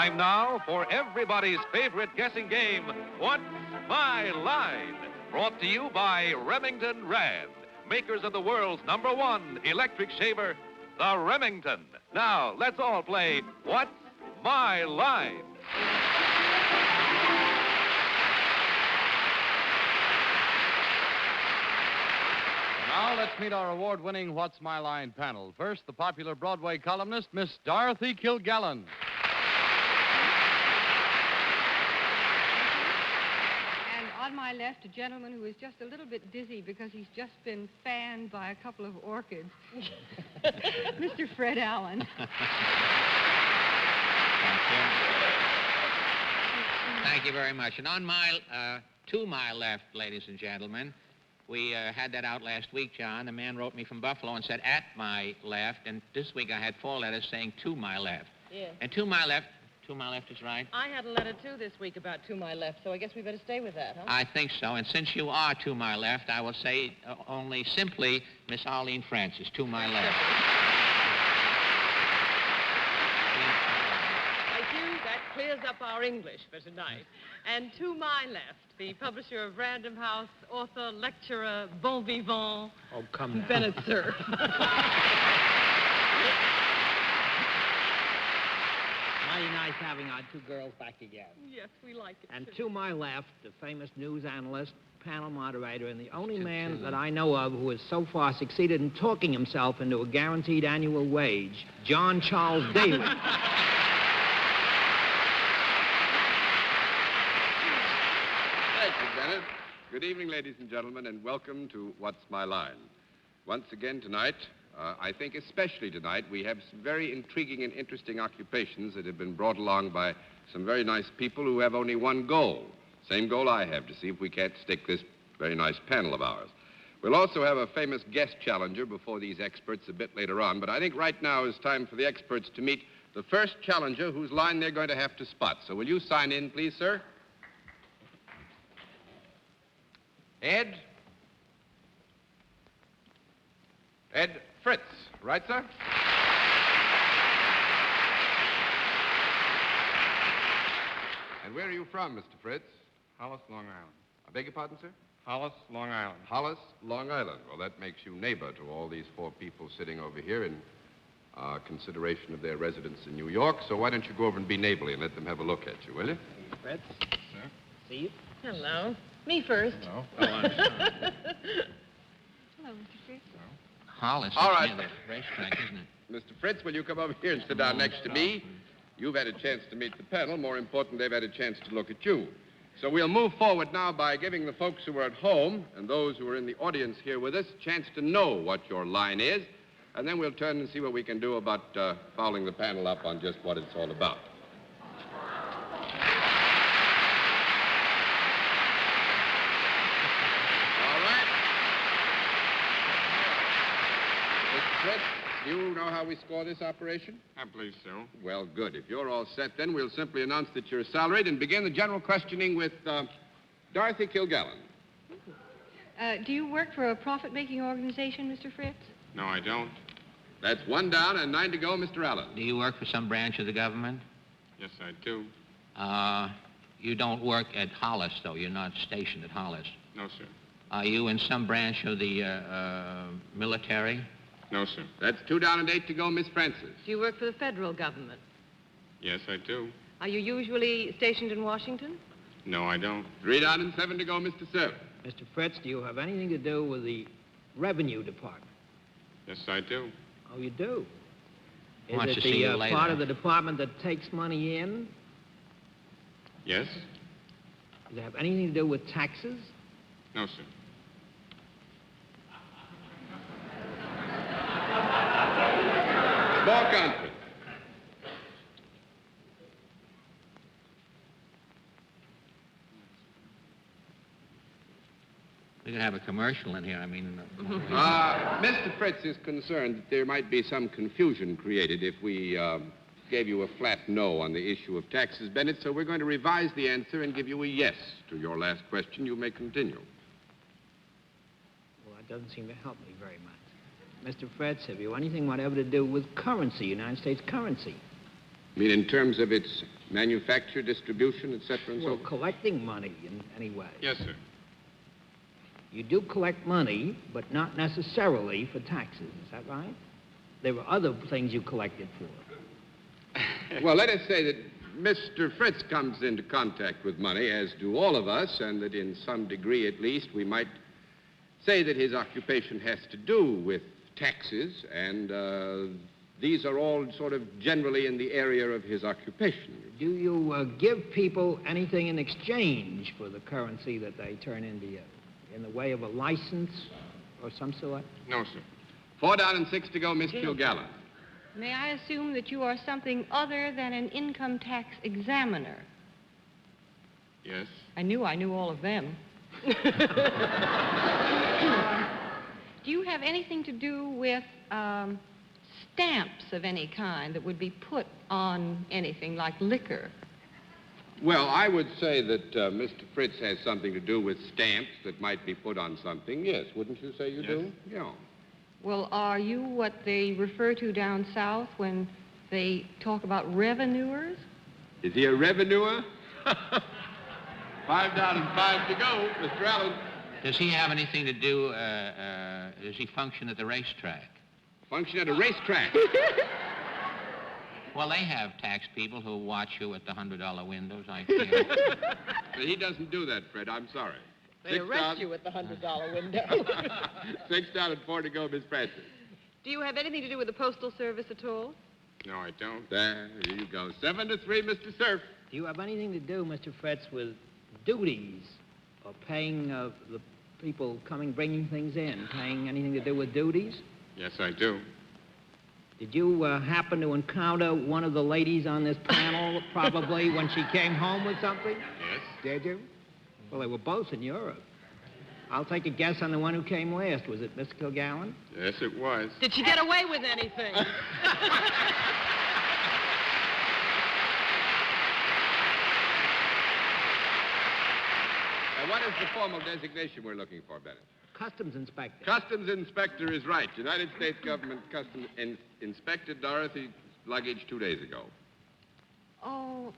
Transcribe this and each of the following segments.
Time now for everybody's favorite guessing game, What's My Line? Brought to you by Remington Rand, makers of the world's #1 electric shaver, the Remington. Now, let's all play What's My Line? Now let's meet our award-winning What's My Line panel. First, the popular Broadway columnist, Miss Dorothy Kilgallen. And on my left, a gentleman who is just a little bit dizzy because he's just been fanned by a couple of orchids. Mr. Fred Allen. Thank you very much. And on to my left, ladies and gentlemen, we had that out last week, John. The man wrote me from Buffalo and said, at my left. And this week I had 4 letters saying to my left. Yeah. And to my left is right? I had a letter, too, this week about to my left, so I guess we better stay with that, huh? I think so. And since you are to my left, I will say only simply Miss Arlene Francis, to my left. Thank you. That clears up our English for tonight. And to my left, the publisher of Random House, author, lecturer, bon vivant, Bennett, Cerf. Mighty nice having our 2 girls back again. Yes, we like it. And to my left, the famous news analyst, panel moderator, and the only man that I know of who has so far succeeded in talking himself into a guaranteed annual wage, John Charles Daly. Thank you, Bennett. Good evening, ladies and gentlemen, and welcome to What's My Line. Once again tonight, I think especially tonight, we have some very intriguing and interesting occupations that have been brought along by some very nice people who have only one goal. Same goal I have, to see if we can't stick this very nice panel of ours. We'll also have a famous guest challenger before these experts a bit later on, but I think right now is time for the experts to meet the first challenger whose line they're going to have to spot. So will you sign in, please, sir? Ed Fritz, right, sir? And where are you from, Mr. Fritz? Hollis, Long Island. I beg your pardon, sir? Hollis, Long Island. Hollis, Long Island. Well, that makes you neighbor to all these 4 people sitting over here in consideration of their residence in New York. So why don't you go over and be neighborly and let them have a look at you, will you? Fritz. Sir? See you. Hello. Me first. No. Hello, Mr. Fritz. Hollis. All right. Yeah, the racetrack, isn't it? Mr. Fritz, will you come over here and sit down next to me? You've had a chance to meet the panel. More important, they've had a chance to look at you. So we'll move forward now by giving the folks who are at home and those who are in the audience here with us a chance to know what your line is, and then we'll turn and see what we can do about fouling the panel up on just what it's all about. All right. Mr. Fritz, do you know how we score this operation? I believe so. Well, good. If you're all set, then we'll simply announce that you're salaried and begin the general questioning with Dorothy Kilgallen. Do you work for a profit-making organization, Mr. Fritz? No, I don't. That's 1 down and 9 to go, Mr. Allen. Do you work for some branch of the government? Yes, I do. You don't work at Hollis, though. You're not stationed at Hollis. No, sir. Are you in some branch of the military? No, sir. That's 2 down and 8 to go, Miss Francis. Do you work for the federal government? Yes, I do. Are you usually stationed in Washington? No, I don't. 3 down and 7 to go, Mr. Cerf. Mr. Fritz, do you have anything to do with the Revenue Department? Yes, I do. Oh, you do? Is Wants it to see you the later. part of the department that takes money in? Yes? Does it have anything to do with taxes? No, sir. Small conference. We could have a commercial in here. I mean, Mr. Fritz is concerned that there might be some confusion created if we gave you a flat no on the issue of taxes, Bennett, so we're going to revise the answer and give you a yes to your last question. You may continue. Well, that doesn't seem to help me very much. Mr. Fritz, have you anything whatever to do with currency, United States currency? I mean, in terms of its manufacture, distribution, et cetera, and so Well, forth? collecting money in any way. Yes, sir. You do collect money, but not necessarily for taxes. Is that right? There were other things you collected for. Well, let us say that Mr. Fritz comes into contact with money, as do all of us, and that in some degree at least we might say that his occupation has to do with taxes, and these are all sort of generally in the area of his occupation. Do you give people anything in exchange for the currency that they turn into you? In the way of a license or some sort? No, sir. 4 down and 6 to go, Miss Kilgallen. May I assume that you are something other than an income tax examiner? Yes. I knew all of them. Do you have anything to do with stamps of any kind that would be put on anything like liquor? Well, I would say that Mr. Fritz has something to do with stamps that might be put on something. Yes, wouldn't you say you do? Yeah. Well, are you what they refer to down south when they talk about revenuers? Is he a revenuer? 5 down and 5 to go, Mr. Allen. Does he have anything to do, does he function at the racetrack? Function at a racetrack. Well, they have tax people who watch you at the $100 windows, I hear. But he doesn't do that, Fred. I'm sorry. They 6 arrest down. you at the $100 window. 6 down and 4 to go, Miss Francis. Do you have anything to do with the Postal Service at all? No, I don't. There you go. 7 to 3, Mr. Cerf. Do you have anything to do, Mr. Fritz, with duties or paying the people bringing things in? Paying anything to do with duties? Yes, I do. Did you happen to encounter one of the ladies on this panel, probably, when she came home with something? Yes. Did you? Well, they were both in Europe. I'll take a guess on the one who came last. Was it Miss Kilgallen? Yes, it was. Did she get away with anything? What is the formal designation we're looking for, Bennett? Customs inspector. Customs inspector is right. United States government customs inspected Dorothy's luggage 2 days ago. Oh,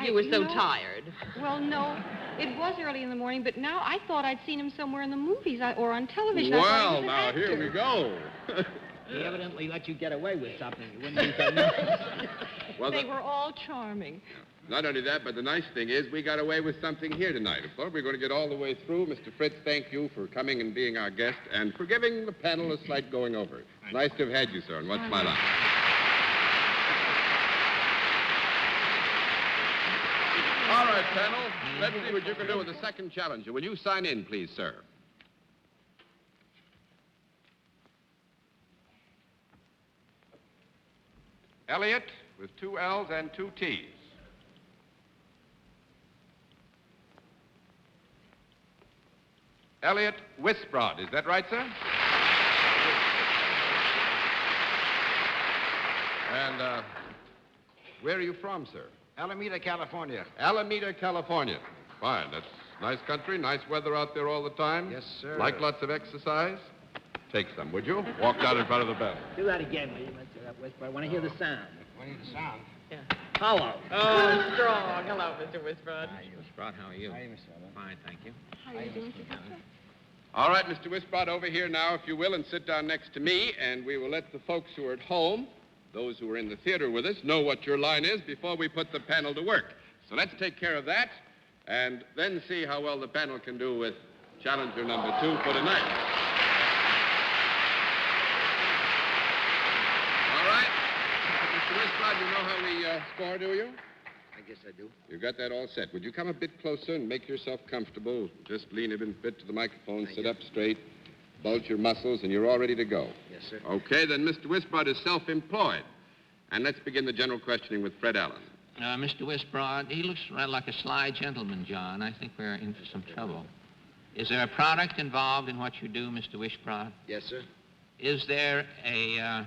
You were so tired. Well, no, it was early in the morning, but now I thought I'd seen him somewhere in the movies or on television. I thought he Well, was an now, actor. here we go. He evidently let you get away with something. You wouldn't be so nervous. Well, They were all charming. not only that, but the nice thing is we got away with something here tonight. Of course, we're going to get all the way through. Mr. Fritz, thank you for coming and being our guest and for giving the panel a slight going over. Nice to have had you, sir, and what's my life? All right, panel. Let's see what you can do with the second challenger. Will you sign in, please, sir? Elliot, with 2 L's and 2 T's. Elliot Wisprod, is that right, sir? And where are you from, sir? Alameda, California. Alameda, California. Fine. That's nice country, nice weather out there all the time. Yes, sir. Like lots of exercise? Take some, would you? Walk down in front of the bell. Do that again, will you, Mr. Whisper? I want to hear the sound. What is the sound? Yeah. Hollow. Oh, strong. Hello, Mr. Whisprod. Hi, Wisprod. How are you? Hi, Mr. Allen. Fine, thank you. How are you doing, Mr. Doctor? All right, Mr. Wisprod, over here now, if you will, and sit down next to me, and we will let the folks who are at home, those who are in the theater with us, know what your line is before we put the panel to work. So let's take care of that, and then see how well the panel can do with challenger number 2 for tonight. All right. Mr. Wisprod, you know how we score, do you? I guess I do. You got that all set. Would you come a bit closer and make yourself comfortable? Just lean a bit to the microphone, sit up straight, bulge your muscles, and you're all ready to go. Yes, sir. Okay, then Mr. Wisprod is self-employed. And let's begin the general questioning with Fred Allen. Mr. Wisprod, he looks rather like a sly gentleman, John. I think we're in for some trouble. Is there a product involved in what you do, Mr. Wisprod? Yes, sir. Is there a,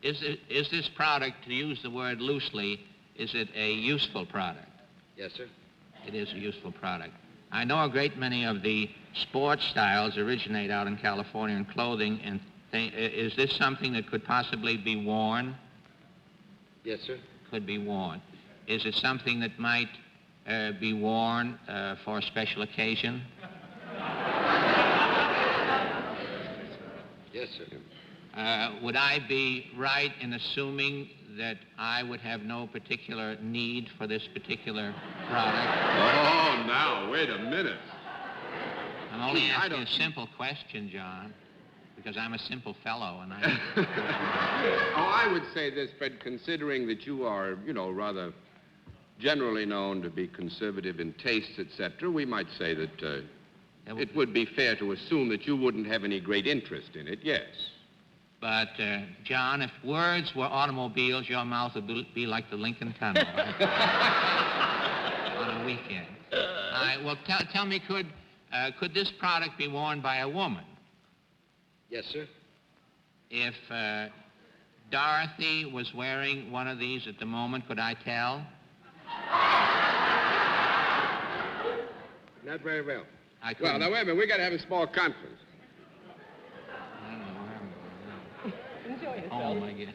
is this product, to use the word loosely, is it a useful product? Yes, sir. It is a useful product. I know a great many of the sports styles originate out in California in clothing, and is this something that could possibly be worn? Yes, sir. could be worn. Is it something that might be worn for a special occasion? Yes, sir. Would I be right in assuming that I would have no particular need for this particular product? Oh, now, wait a minute. I'm only asking a simple question, John, because I'm a simple fellow, and I... Oh, I would say this, Fred, considering that you are, rather generally known to be conservative in tastes, etc., we might say that it would be fair to assume that you wouldn't have any great interest in it, yes. But, John, if words were automobiles, your mouth would be like the Lincoln Tunnel on a weekend. Well, tell me, could this product be worn by a woman? Yes, sir. If Dorothy was wearing one of these at the moment, could I tell? Not very well. I couldn't. Well, now, wait a minute. We got to have a small conference. Oh, my God.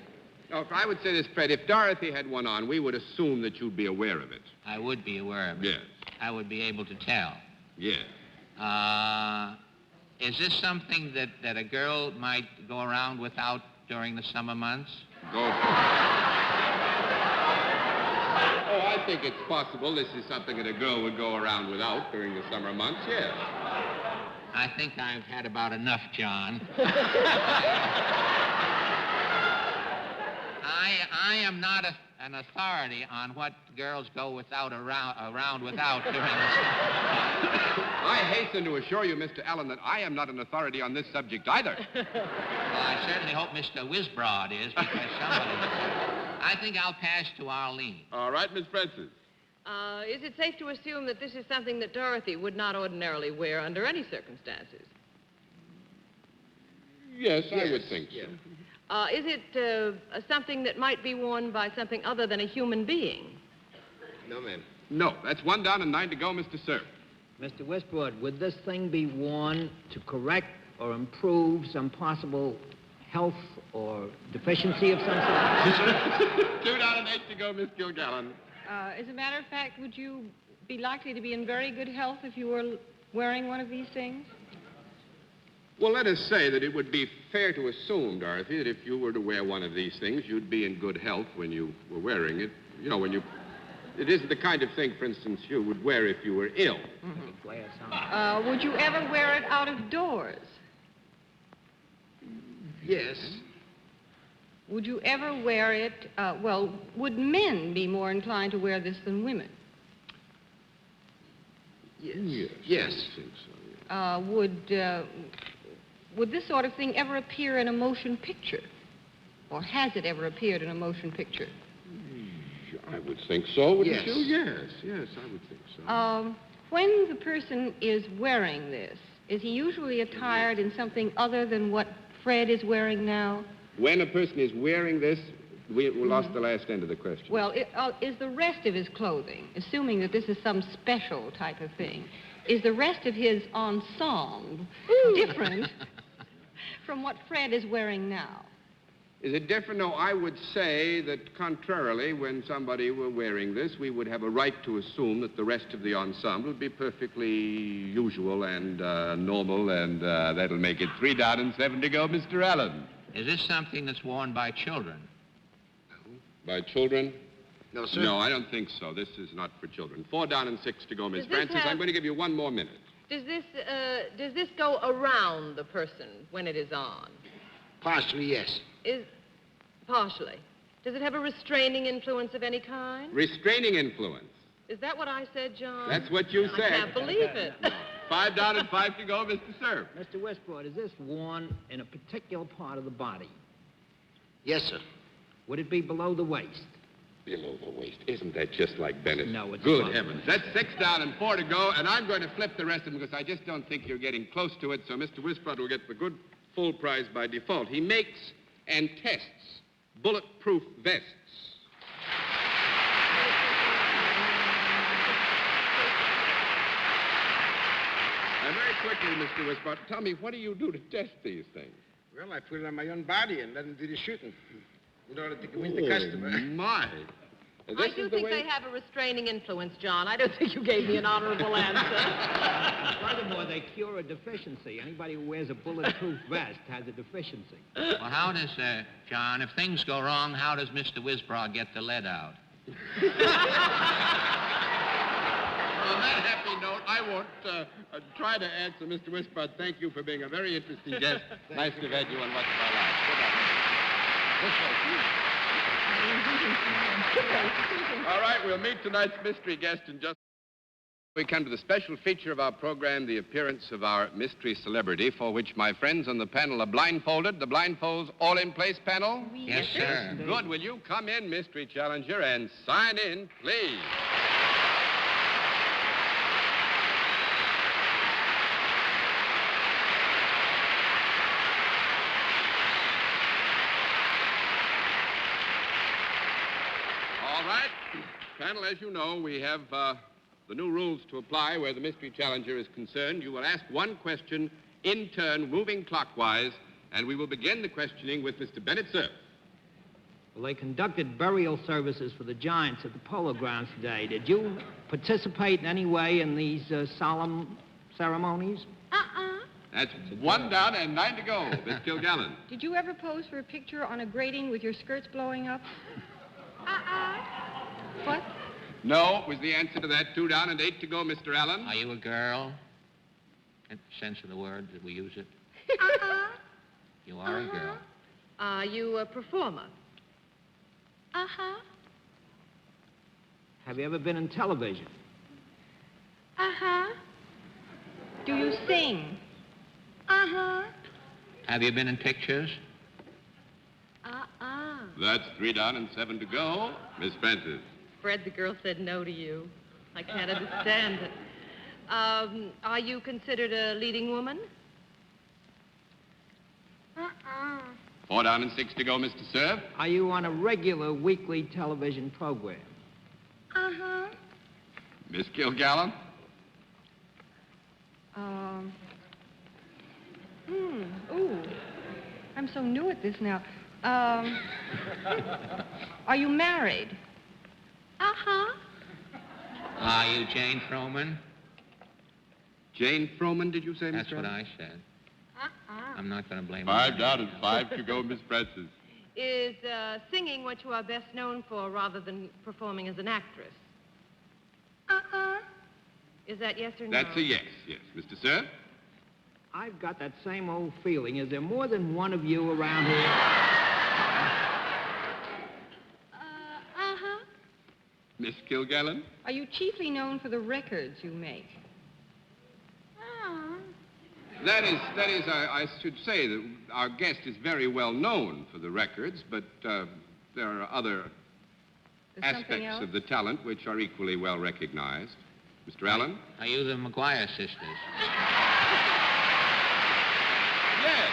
No, I would say this, Fred. If Dorothy had one on, we would assume that you'd be aware of it. I would be aware of it. Yes. I would be able to tell. Yes. Is this something that a girl might go around without during the summer months? Go. Oh, I think it's possible this is something that a girl would go around without during the summer months, yes. I think I've had about enough, John. I am not an authority on what girls go around without during the summer. I hasten to assure you, Mr. Allen, that I am not an authority on this subject either. Well, I certainly hope Mr. Wisbrod is, because somebody... I think I'll pass to Arlene. All right, Miss Francis. Is it safe to assume that this is something that Dorothy would not ordinarily wear under any circumstances? Yes, I would think so. Yeah. Is it something that might be worn by something other than a human being? No, ma'am. No, that's 1 down and 9 to go, Mr. Cerf. Mr. Wisbrod, would this thing be worn to correct or improve some possible health or deficiency of some sort? 2 down and 8 to go, Miss Kilgallen. As a matter of fact, would you be likely to be in very good health if you were wearing one of these things? Well, let us say that it would be fair to assume, Dorothy, that if you were to wear one of these things, you'd be in good health when you were wearing it. When you... It isn't the kind of thing, for instance, you would wear if you were ill. Mm-hmm. Would you ever wear it out of doors? Yes. Would you ever wear it, would men be more inclined to wear this than women? Yes. Yes. I think so, yeah. Would this sort of thing ever appear in a motion picture? Or has it ever appeared in a motion picture? I would think so, wouldn't Yes. you? Yes, I would think so. When the person is wearing this, is he usually attired in something other than what Fred is wearing now? When a person is wearing this, we lost the last end of the question. Well, is the rest of his clothing, assuming that this is some special type of thing, is the rest of his ensemble different from what Fred is wearing now? Is it different? No, I would say that contrarily, when somebody were wearing this, we would have a right to assume that the rest of the ensemble would be perfectly usual and normal, and that'll make it 3 down and 7 to go, Mr. Allen. Is this something that's worn by children? By children? No, sir. No, I don't think so. This is not for children. 4 down and 6 to go, Miss Does this Francis. have- I'm going to give you 1 more minute. Does this go around the person when it is on? Partially, yes. Partially. Does it have a restraining influence of any kind? Restraining influence. Is that what I said, John? That's what you I said. can't believe it. 5 down and 5 to go, Mr. Cerf. Mr. Wisbrod, is this worn in a particular part of the body? Yes, sir. Would it be below the waist? Below the waist. Isn't that just like Bennett? No, it's Good not. heavens. That's 6 down and 4 to go, and I'm going to flip the rest of them because I just don't think you're getting close to it, so Mr. Wisbrod will get the good full prize by default. He makes and tests bulletproof vests. And very quickly, Mr. Wisbrod, tell me, what do you do to test these things? Well, I put it on my own body and let them do the shooting in order to convince the customer. My. I do think they have a restraining influence, John. I don't think you gave me an honorable answer. Furthermore, they cure a deficiency. Anybody who wears a bulletproof vest has a deficiency. Well, how does, John, if things go wrong, how does Mr. Whizbrow get the lead out? On that happy note, I won't try to answer, Mr. Whisper. Thank you for being a very interesting guest. Nice to have had you on What's My Life. Goodbye. All right, we'll meet tonight's mystery guest in just... We come to the special feature of our program, the appearance of our mystery celebrity, for which my friends on the panel are blindfolded. The blindfolds all in place, panel? Yes, sir. Good. Will you come in, mystery challenger, and sign in, please? All right. Panel, as you know, we have the new rules to apply where the mystery challenger is concerned. You will ask one question in turn, moving clockwise, and we will begin the questioning with Mr. Bennett, sir. Well, they conducted burial services for the giants at the polo grounds today. Did you participate in any way in these solemn ceremonies? That's one down and 9 to go, Miss Kilgallen. Did you ever pose for a picture on a grating with your skirts blowing up? What? No, was the answer to that. 2 down and 8 to go, Mr. Allen. Are you a girl? In the sense of the word, did we use it? You are a girl. Are you a performer? Have you ever been in television? Do you sing? Have you been in pictures? That's 3 down and 7 to go, Miss Francis. Fred, the girl said no to you. I can't understand it. Are you considered a leading woman? 4 down and 6 to go, Mr. Cerf. Are you on a regular weekly television program? Miss Kilgallen. Ooh. I'm so new at this now. Are you married? Are you Jane Froman? Jane Froman, did you say, Miss That's what I said. I'm not going to blame 5 down and 5 to go, Miss Francis. Is singing what you are best known for rather than performing as an actress? Is that yes or no? That's a yes, yes. Mr. Cerf? I've got that same old feeling. Is there more than one of you around here? Miss Kilgallen? Are you chiefly known for the records you make? That is, I should say that our guest is very well known for the records, but there are other aspects of the talent which are equally well recognized. Mr. Allen? Are you the McGuire sisters? Yes.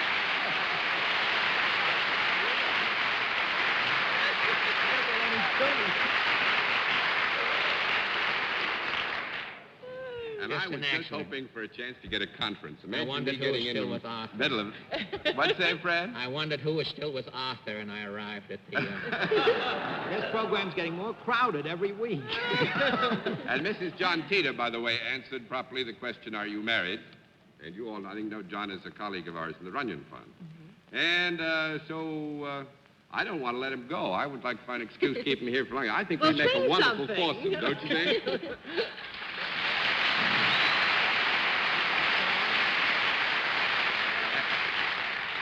And I was just hoping for a chance to get a conference. Imagine I wondered me who was getting still in with the Arthur. middle of... What's that, Fred? I wondered who was still with Arthur, and I arrived at the... This program's getting more crowded every week. And Mrs. John Teeter, by the way, answered properly the question, are you married? And you all, I think, know John is a colleague of ours in the Runyon Fund. And so I don't want to let him go. I would like to find an excuse to keep him here for longer. I think we make a wonderful foursome, don't you think?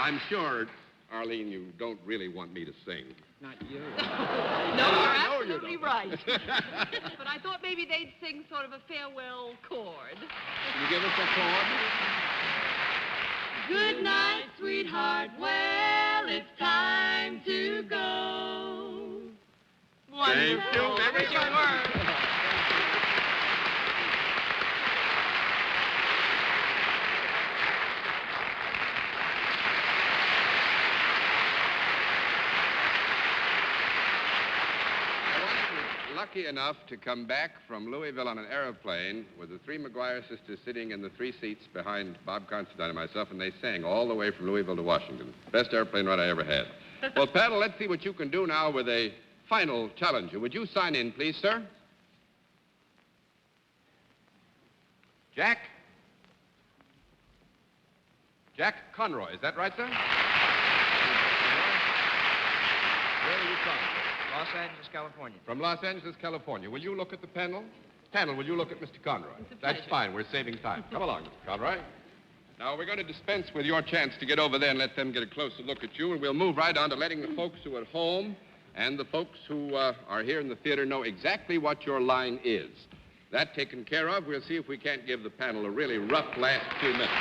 I'm sure, Arlene, you don't really want me to sing. Not you. No, you're absolutely right. But I thought maybe they'd sing sort of a farewell chord. Can you give us a chord? Good night, sweetheart. Well, it's time to go. Thank you very much. Lucky enough to come back from Louisville on an aeroplane with the 3 McGuire sisters sitting in the 3 seats behind Bob Constantine and myself, and they sang all the way from Louisville to Washington. Best airplane ride I ever had. Well, panel, let's see what you can do now with a final challenger. Would you sign in, please, sir? Jack? Jack Conroy, is that right, sir? Where are you from, sir? Los Angeles, California. From Los Angeles, California. Will you look at the panel? Panel, will you look at Mr. Conroy? It's a That's pleasure. fine. We're saving time. Come along, Mr. Conroy. Now, we're going to dispense with your chance to get over there and let them get a closer look at you, and we'll move right on to letting the folks who are at home and the folks who are here in the theater know exactly what your line is. That taken care of, we'll see if we can't give the panel a really rough last 2 minutes.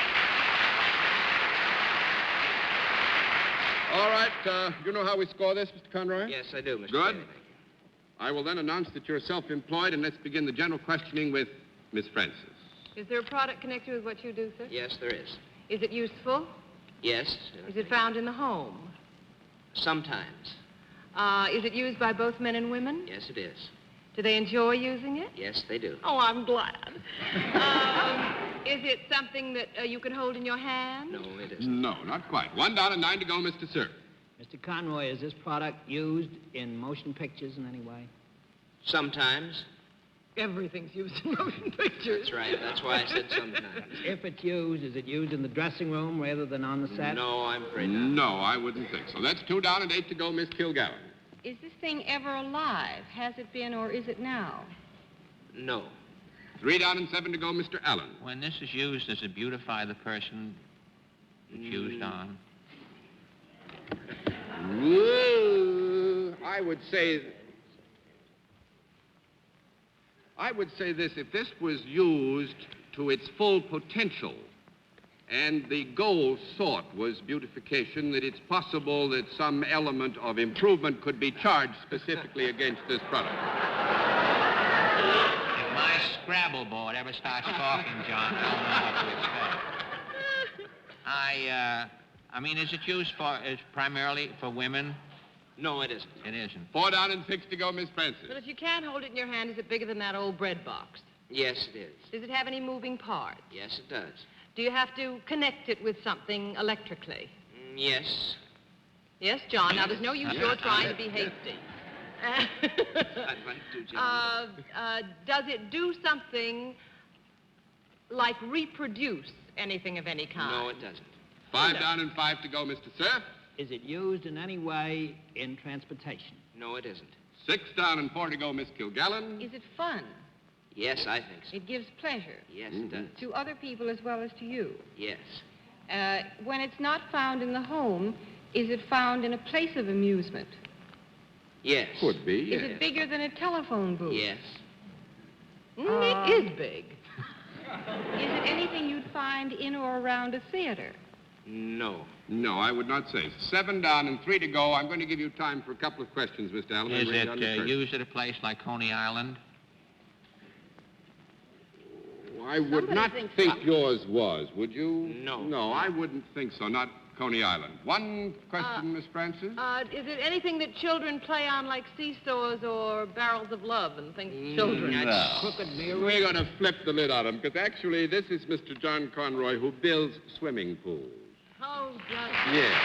All right, you know how we score this, Mr. Conroy? Yes, I do, Mr. Good. Bailey. I will then announce that you're self-employed, and let's begin the general questioning with Miss Francis. Is there a product connected with what you do, sir? Yes, there is. Is it useful? Yes. Is it found in the home? Sometimes. Is it used by both men and women? Yes, it is. Do they enjoy using it? Yes, they do. Oh, I'm glad. Is it something that you can hold in your hand? No, it isn't. No, not quite. 1 down and 9 to go, Mr. Cerf. Mr. Conroy, is this product used in motion pictures in any way? Sometimes. Everything's used in motion pictures. That's right. That's why I said sometimes. If it's used, is it used in the dressing room rather than on the set? No, I'm afraid not. No, I wouldn't think so. That's 2 down and 8 to go, Miss Kilgallen. Is this thing ever alive? Has it been or is it now? No. 3 down and 7 to go, Mr. Allen. When this is used, does it beautify the person it's used on? I would say this. If this was used to its full potential and the goal sought was beautification, that it's possible that some element of improvement could be charged specifically against this product. If my Scrabble board ever starts talking, John, I don't know what to expect. I mean, is it used is primarily for women? No, it isn't. It isn't. 4 down and 6 to go, Miss Francis. But if you can't hold it in your hand, is it bigger than that old bread box? Yes, it is. Does it have any moving parts? Yes, it does. Do you have to connect it with something electrically? Yes. Yes, John. Now, there's no use you're trying to be hasty. I'd like to, John. Does it do something like reproduce anything of any kind? No, it doesn't. 5 down and 5 to go, Mr. Cerf. Is it used in any way in transportation? No, it isn't. 6 down and 4 to go, Miss Kilgallen. Is it fun? Yes, I think so. It gives pleasure Yes, it does. to other people as well as to you. Yes. When it's not found in the home, is it found in a place of amusement? Yes. Could be, yes. Is it bigger than a telephone booth? Yes. It is big. Is it anything you'd find in or around a theater? No. No, I would not say. 7 down and 3 to go. I'm going to give you time for a couple of questions, Mr. Allen. Is it used at a place like Coney Island? I would Somebody not thinks think so. yours was, would you? No. No, I wouldn't think so. Not Coney Island. One question, Miss Francis? Is it anything that children play on like seesaws or barrels of love and things children? That's Crooked mirror? We're going to flip the lid on him, because actually this is Mr. John Conroy, who builds swimming pools. Oh, God. Yes.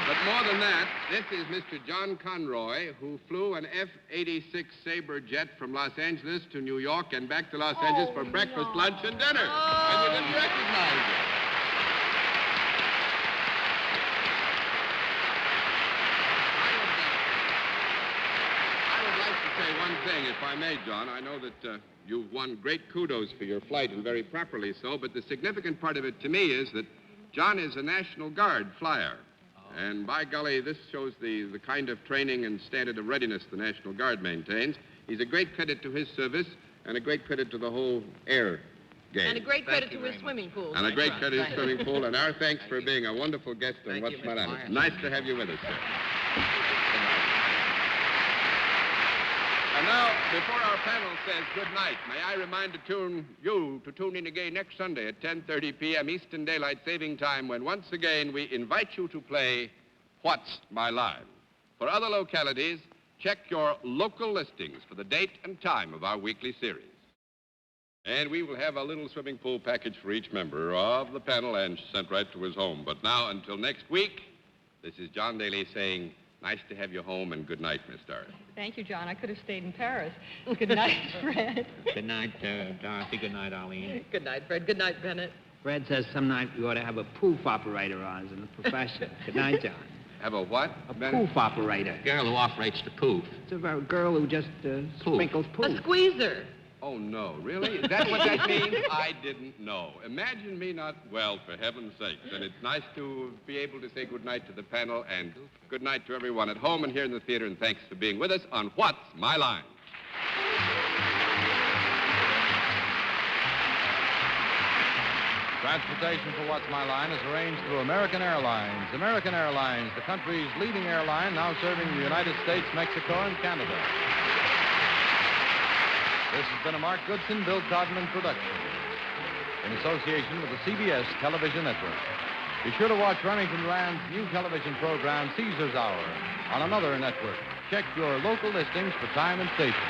But more than that, this is Mr. John Conroy, who flew an F-86 Sabre jet from Los Angeles to New York and back to Los Angeles for breakfast, lunch, and dinner. And you didn't recognize it. I would like to say one thing, if I may, John. I know that you've won great kudos for your flight, and very properly so, but the significant part of it to me is that John is a National Guard flyer. And by golly, this shows the kind of training and standard of readiness the National Guard maintains. He's a great credit to his service and a great credit to the whole air game. And a great credit to you his very swimming pool. And a great credit to his swimming pool. And our thanks for being a wonderful guest on Thank What's you, My Mr. Line. Myers. Nice to have you with us, sir. And now, before our panel says good night, may I remind you to tune in again next Sunday at 10:30 p.m. Eastern Daylight Saving Time, when once again we invite you to play What's My Line? For other localities, check your local listings for the date and time of our weekly series. And we will have a little swimming pool package for each member of the panel and sent right to his home. But now, until next week, This is John Daly saying, nice to have you home and good night, Miss Dorothy. Thank you, John. I could have stayed in Paris. Good night, Fred. Good night, Dorothy. Good night, Arlene. Good night, Fred. Good night, Bennett. Fred says some night we ought to have a poof operator on as a profession. Good night, John. Have a what, A Bennett? poof operator. Girl who operates the poof. It's a girl who just sprinkles poof. A squeezer. Oh, no, really? Is that what that means? I didn't know. Imagine me not... Well, for heaven's sake. Then it's nice to be able to say good night to the panel and good night to everyone at home and here in the theater, and thanks for being with us on What's My Line? Transportation for What's My Line is arranged through American Airlines. American Airlines, the country's leading airline, now serving the United States, Mexico, and Canada. This has been a Mark Goodson, Bill Codman production in association with the CBS Television Network. Be sure to watch Remington Rand's new television program, Caesar's Hour, on another network. Check your local listings for time and station.